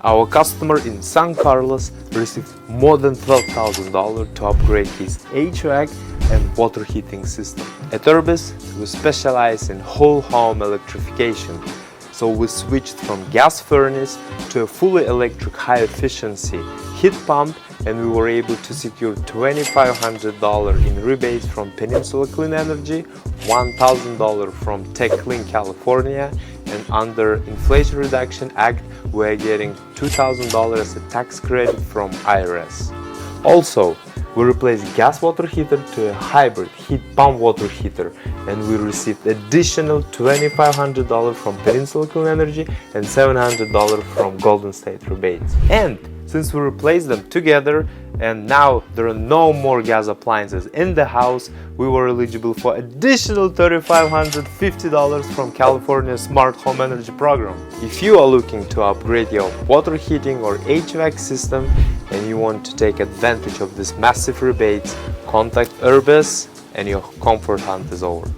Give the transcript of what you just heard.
Our customer in San Carlos received more than $12,000 to upgrade his HVAC and water heating system. At IRBIS, we specialize in whole home electrification, so we switched from gas furnace to a fully electric high-efficiency heat pump, and we were able to secure $2,500 in rebates from Peninsula Clean Energy, $1,000 from Tech Clean California, and under Inflation Reduction Act, we're getting $2,000 as a tax credit from IRS. Also, we replaced gas water heater to a hybrid heat pump water heater, and we received additional $2,500 from Peninsula Clean Energy and $700 from Golden State Rebates. And since we replaced them together and now there are no more gas appliances in the house, we were eligible for additional $3,550 from California's Smart Home Energy Program. If you are looking to upgrade your water heating or HVAC system and you want to take advantage of this massive rebates, contact IRBIS and your comfort hunt is over.